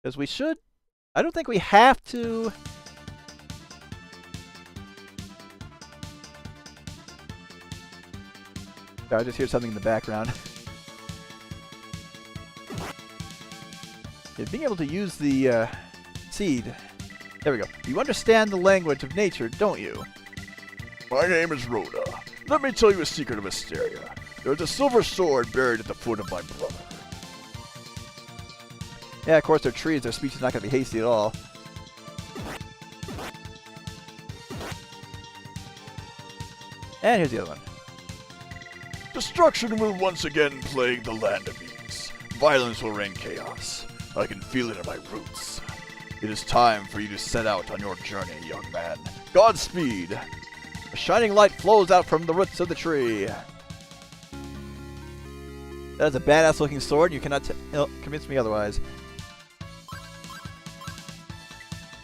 Because we should... I don't think we have to... I just hear something in the background. Yeah, being able to use the seed. There we go. You understand the language of nature, don't you? My name is Rhoda. Let me tell you a secret of Asteria. There is a silver sword buried at the foot of my brother. Yeah, of course they're trees. Their speech is not going to be hasty at all. And here's the other one. Destruction will once again plague the land of Ease. Violence will reign chaos. I can feel it in my roots. It is time for you to set out on your journey, young man. Godspeed! A shining light flows out from the roots of the tree. That is a badass looking sword. You cannot convince me otherwise.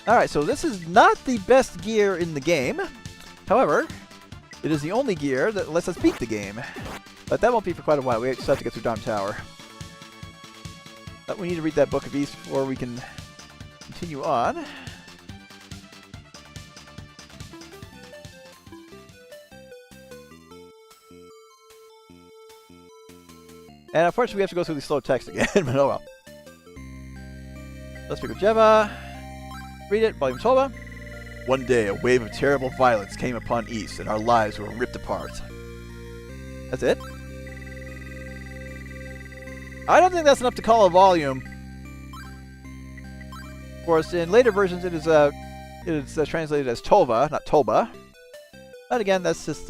Alright, so this is not the best gear in the game. However, it is the only gear that lets us beat the game. But that won't be for quite a while. We just have to get through Darm Tower. But we need to read that Book of East before we can continue on. And unfortunately we have to go through the slow text again, but oh well. Let's speak with Jeva. Read it, Volume Toba. One day a wave of terrible violence came upon East and our lives were ripped apart. That's it? I don't think that's enough to call a volume. Of course, in later versions it is translated as Tova, not Toba. But again, that's just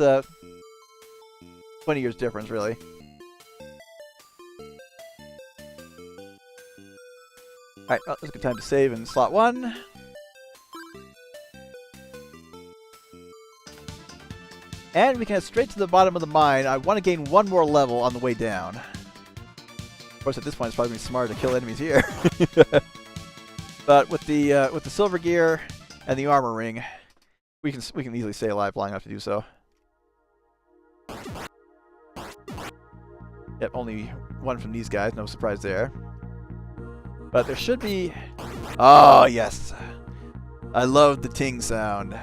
20 years difference, really. Alright, well, that's a good time to save in slot 1. And we can head straight to the bottom of the mine. I want to gain one more level on the way down. Of course, at this point, it's probably going to be smarter to kill enemies here. But with the silver gear and the armor ring, we can easily stay alive long enough to do so. Yep, only one from these guys. No surprise there. But there should be... Oh, yes. I love the ting sound.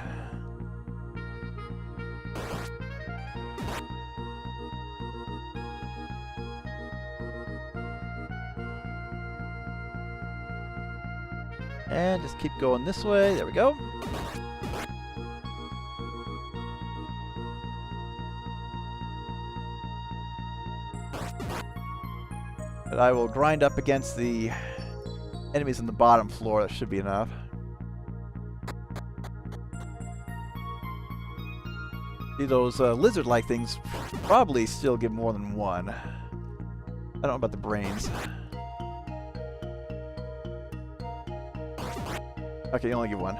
And just keep going this way. There we go. But I will grind up against the enemies on the bottom floor. That should be enough. See, those lizard-like things probably still give more than one. I don't know about the brains. Okay, you only give one.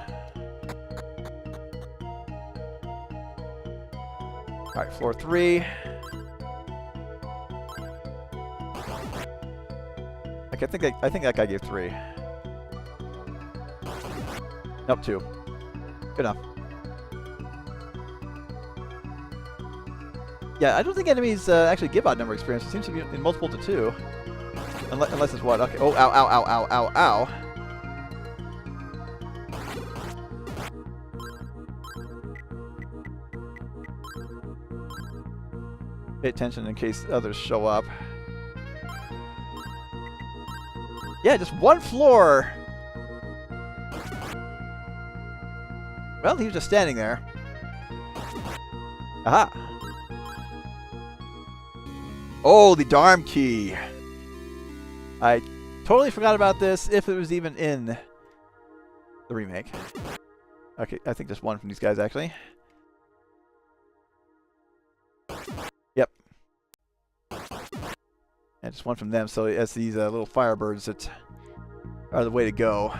Alright, floor 3. Okay, I think that guy gave 3. Nope, 2. Good enough. Yeah, I don't think enemies actually give odd number experience. It seems to be in multiple to 2. Unless it's what? Okay. Oh, ow, ow, ow, ow, ow, ow. Pay attention in case others show up. Yeah, just one floor. Well, he was just standing there. Aha. Oh, the Darm key. I totally forgot about this, if it was even in the remake. Okay, I think just one from these guys, actually. Yep. And just one from them, so it's these little firebirds that are the way to go.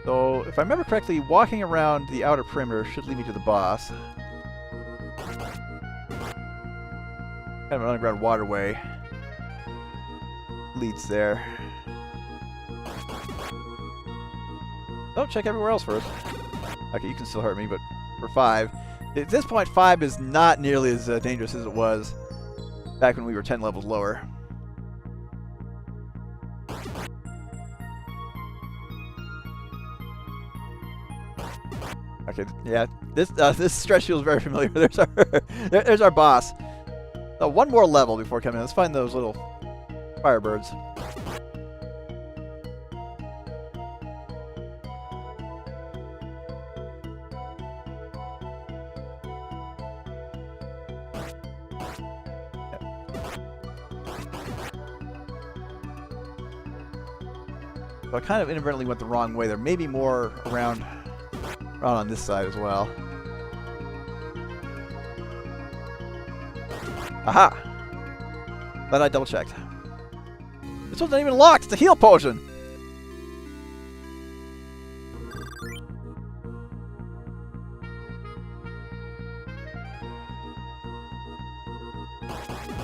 So, if I remember correctly, walking around the outer perimeter should lead me to the boss. Kind of an underground waterway leads there. Don't check everywhere else first. Okay, you can still hurt me, but for 5. At this point, 5 is not nearly as dangerous as it was back when we were 10 levels lower. Okay, yeah, this stretch feels very familiar. There's our boss. One more level before coming in. Let's find those little firebirds. So I kind of inadvertently went the wrong way. There may be more around on this side as well. Aha! Glad I double checked. This one's not even locked. It's a heal potion.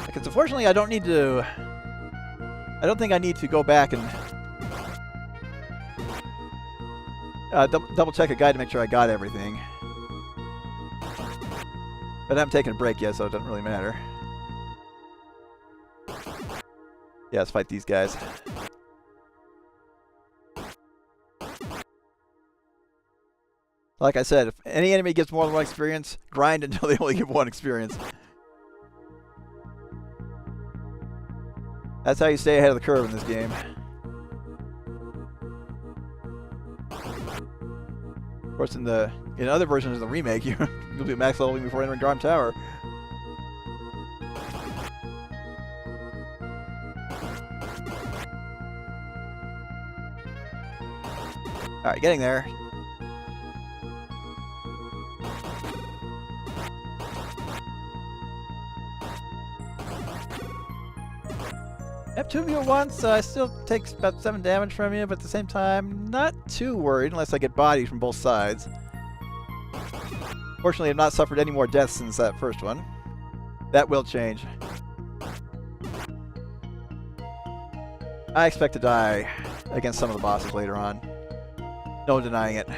Because unfortunately, I don't need to. I don't think I need to go back and double check a guide to make sure I got everything. But I haven't taken a break yet, so it doesn't really matter. Yeah, let's fight these guys. Like I said, if any enemy gets more than 1 experience, grind until they only give 1 experience. That's how you stay ahead of the curve in this game. Of course, in other versions of the remake, you'll be max leveling before entering Darm Tower. Alright, getting there. Yep, 2 of you at once. I still take about 7 damage from you, but at the same time, not too worried unless I get bodied from both sides. Fortunately, I've not suffered any more deaths since that first one. That will change. I expect to die against some of the bosses later on. No denying it.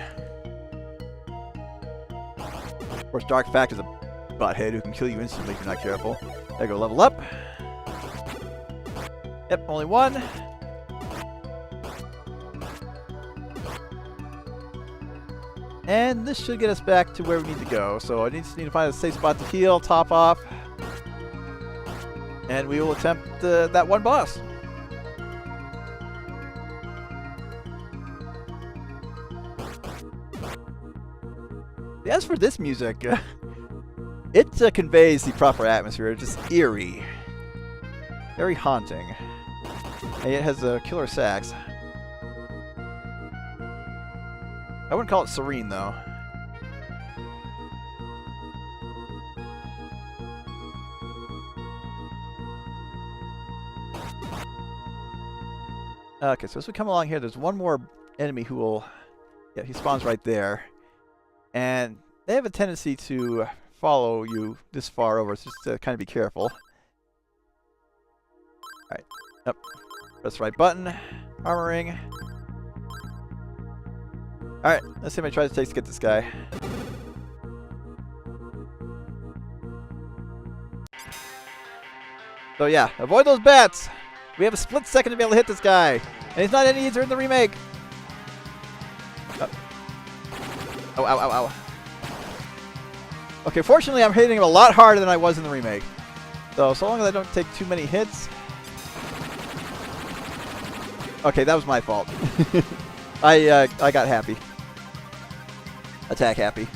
Of course, Dark Fact is a butthead who can kill you instantly if you're not careful. There, go level up. Yep, only 1. And this should get us back to where we need to go. So I just need to find a safe spot to heal, top off. And we will attempt that one boss. As for this music, it conveys the proper atmosphere. It's just eerie. Very haunting. And it has a killer sax. I wouldn't call it serene, though. Okay, so as we come along here, there's one more enemy who will... Yeah, he spawns right there. And they have a tendency to follow you this far over, so just to kind of be careful. Alright, up. Press the right button. Armoring. Alright, let's see how many tries it takes to get this guy. So yeah, avoid those bats! We have a split second to be able to hit this guy. And he's not any easier in the remake. Oh, ow, ow, ow. Okay, fortunately I'm hitting him a lot harder than I was in the remake. So long as I don't take too many hits. Okay, that was my fault. I got happy. Attack happy.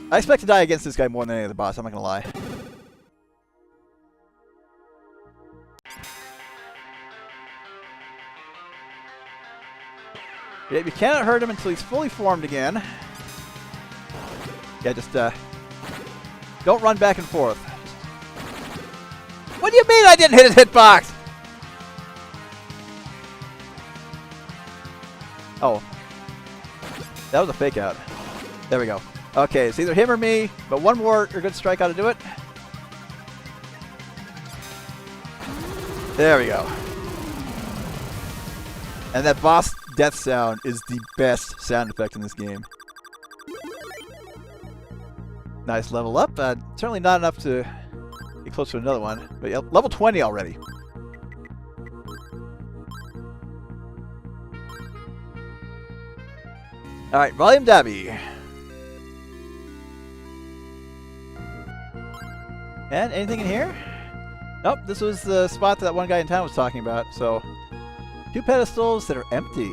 I expect to die against this guy more than any other boss, I'm not gonna lie. Yeah, you cannot hurt him until he's fully formed again. Yeah, just don't run back and forth. What do you mean I didn't hit his hitbox? Oh. That was a fake out. There we go. Okay, it's either him or me, but one more good strike ought to do it. There we go. And that boss death sound is the best sound effect in this game. Nice level up. Certainly not enough to get close to another one. But yeah, level 20 already. Alright, Volume Dabbie. And anything in here? Nope, this was the spot that one guy in town was talking about. So, 2 pedestals that are empty.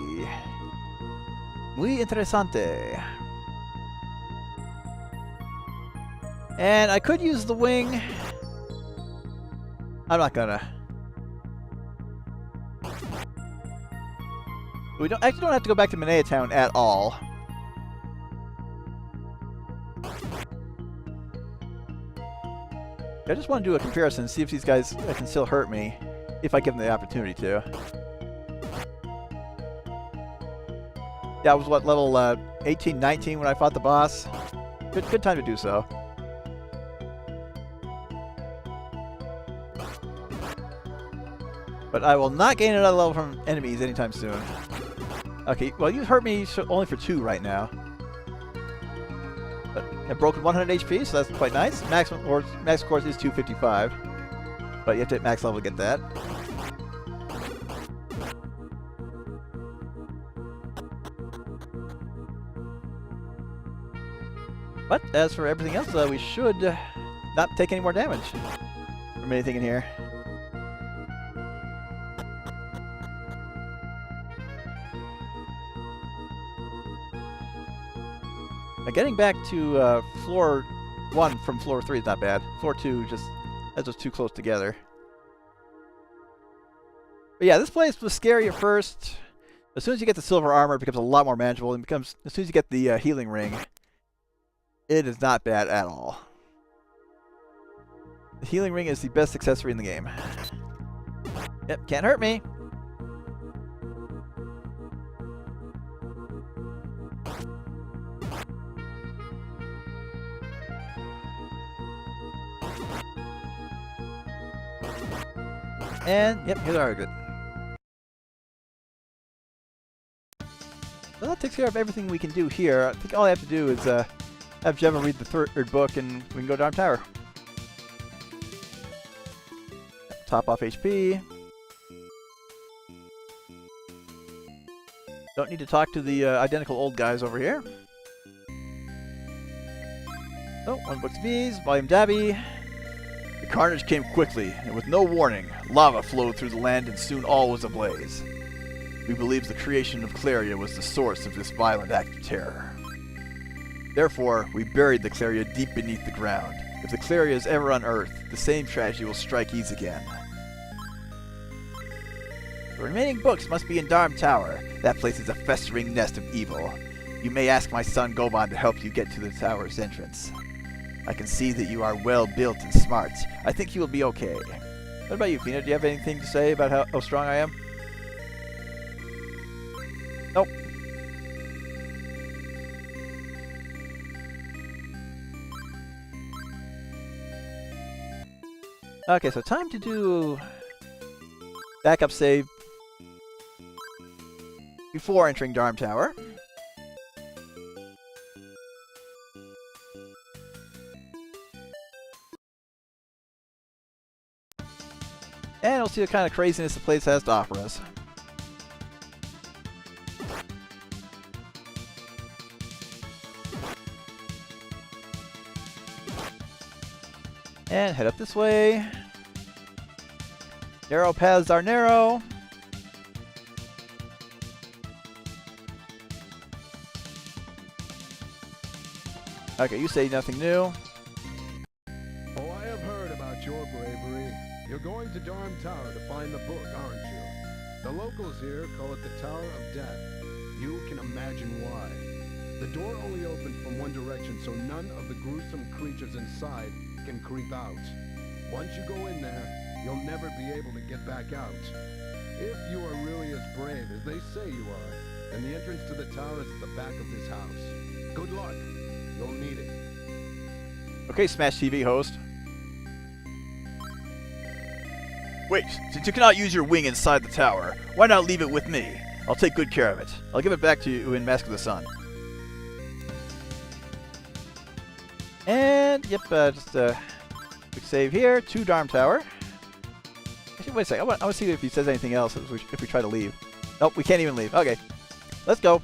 Muy interesante. And I could use the wing. I'm not gonna. We actually don't have to go back to Manea Town at all. I just want to do a comparison and see if these guys can still hurt me if I give them the opportunity to. Yeah, I was what, level 18, 19 when I fought the boss. Good time to do so. But I will not gain another level from enemies anytime soon. Okay, well you hurt me only for 2 right now. But I've broken 100 HP, so that's quite nice. Max of course is 255. But you have to hit max level to get that. But as for everything else, we should not take any more damage from anything in here. Getting back to floor 1 from floor 3 is not bad. Floor 2 that's just too close together. But yeah, this place was scary at first. As soon as you get the silver armor, it becomes a lot more manageable. And as soon as you get the healing ring, it is not bad at all. The healing ring is the best accessory in the game. Yep, can't hurt me. And, yep, here's our good. Well, that takes care of everything we can do here. I think all I have to do is have Gemma read the third book and we can go to Darm Tower. Top off HP. Don't need to talk to the identical old guys over here. Oh, 1 book's V's, Volume Dabbie. The carnage came quickly, and with no warning, lava flowed through the land and soon all was ablaze. We believe the creation of Claria was the source of this violent act of terror. Therefore, we buried the Claria deep beneath the ground. If the Claria is ever unearthed, the same tragedy will strike Ys again. The remaining books must be in Darm Tower. That place is a festering nest of evil. You may ask my son Goban to help you get to the tower's entrance. I can see that you are well built and smart. I think you will be okay. What about you, Fina? Do you have anything to say about how strong I am? Nope. Okay, so time to do backup save before entering Darm Tower. And we'll see what kind of craziness the place has to offer us. And head up this way. Narrow paths are narrow. Okay, you say nothing new. Oh, I have heard about your bravery. You're going to Darm Tower to find the book, aren't you? The locals here call it the Tower of Death. You can imagine why. The door only opens from one direction, so none of the gruesome creatures inside can creep out. Once you go in there, you'll never be able to get back out. If you are really as brave as they say you are, then the entrance to the tower is at the back of this house. Good luck. You'll need it. Okay, Smash TV host. Wait, since you cannot use your wing inside the tower, why not leave it with me? I'll take good care of it. I'll give it back to you in Mask of the Sun. And And, yep, just quick save here to Darm Tower. Actually, wait a second. I want to see if he says anything else if we try to leave. Nope, we can't even leave. Okay, let's go.